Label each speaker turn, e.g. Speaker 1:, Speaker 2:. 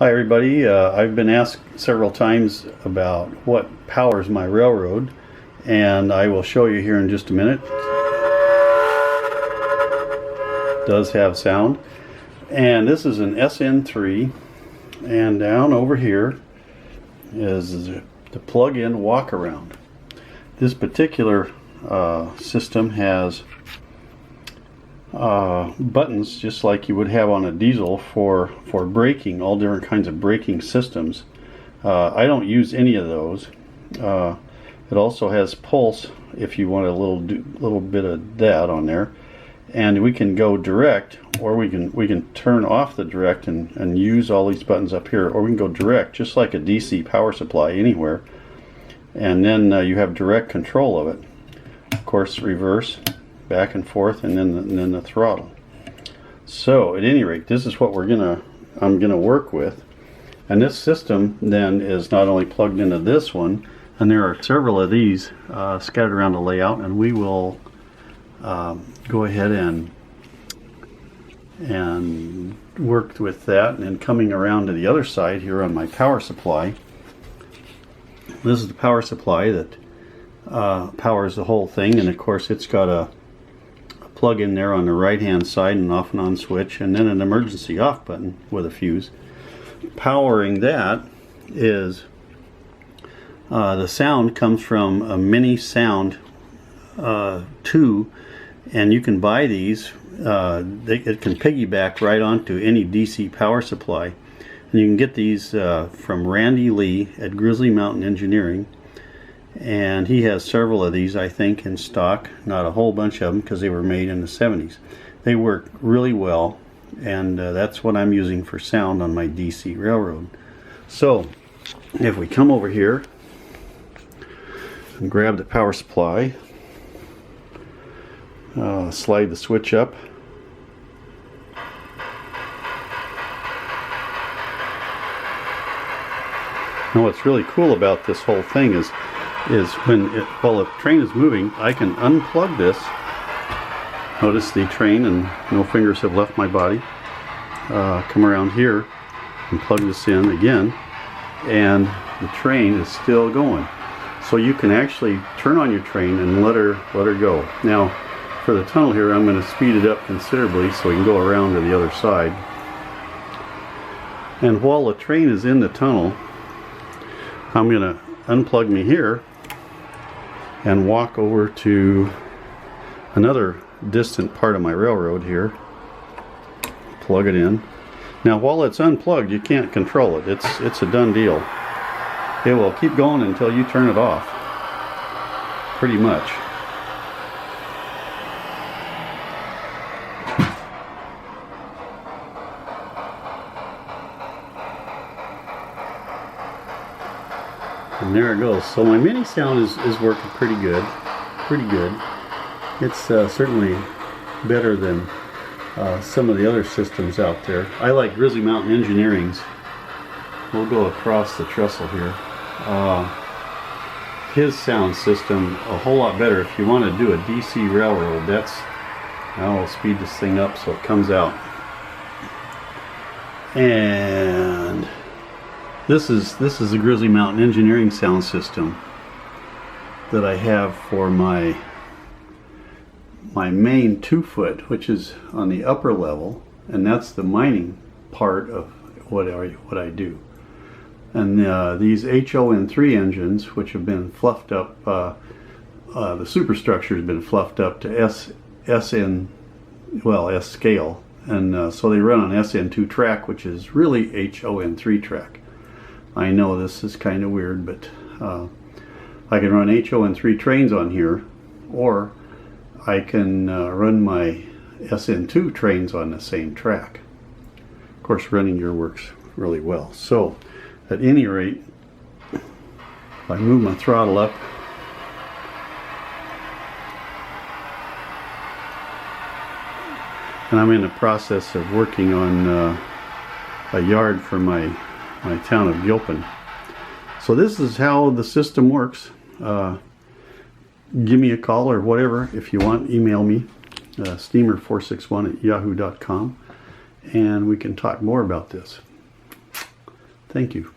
Speaker 1: Hi everybody, I've been asked several times about what powers my railroad, and I will show you here in just a minute. It does have sound, and this is an Sn3, and down over here is the plug-in walk-around. This particular system has buttons just like you would have on a diesel for braking, all different kinds of braking systems. I don't use any of those. It also has pulse if you want a little bit of that on there, and we can go direct, or we can turn off the direct and use all these buttons up here, or we can go direct just like a DC power supply anywhere, and then you have direct control of it. Of course, reverse, back and forth, and then the throttle. So at any rate, this is what I'm gonna work with, and this system then is not only plugged into this one, and there are several of these scattered around the layout, and we will go ahead and work with that. And then coming around to the other side here on my power supply, this is the power supply that powers the whole thing, and of course it's got a plug in there on the right hand side, an off and on switch, and then an emergency off button with a fuse. Powering that is the sound comes from a mini sound 2, and you can buy these. It can piggyback right onto any DC power supply, and you can get these from Randy Lee at Grizzly Mountain Engineering. And he has several of these, I think, in stock. Not a whole bunch of them because they were made in the 70s. They work really well, and that's what I'm using for sound on my DC railroad. So if we come over here and grab the power supply, slide the switch up, now what's really cool about this whole thing is while the train is moving, I can unplug this. Notice the train, and no fingers have left my body. Come around here and plug this in again, and the train is still going. So you can actually turn on your train and let her go. Now for the tunnel here, I'm going to speed it up considerably so we can go around to the other side. And while the train is in the tunnel, I'm going to unplug me here and walk over to another distant part of my railroad here. Plug it in. Now while it's unplugged, you can't control it. It's a done deal. It will keep going until you turn it off, pretty much. And there it goes. So my mini sound is working pretty good. It's certainly better than some of the other systems out there. I like Grizzly Mountain Engineering's. We'll go across the trestle here. His sound system a whole lot better. If you want to do a DC railroad, now we'll speed this thing up so it comes out. And this is the Grizzly Mountain Engineering sound system that I have for my main 2-foot, which is on the upper level, and that's the mining part of what I do. And these HON3 engines, which have been fluffed up, the superstructure has been fluffed up to S scale, and so they run on SN2 track, which is really HON3 track. I know this is kind of weird, but I can run HON3 trains on here, or I can run my SN2 trains on the same track. Of course, running your works really well. So at any rate, if I move my throttle up, and I'm in the process of working on a yard for my town of Gilpin. So this is how the system works. Give me a call or whatever if you want. Email me, steamer461@yahoo.com, and we can talk more about this. Thank you.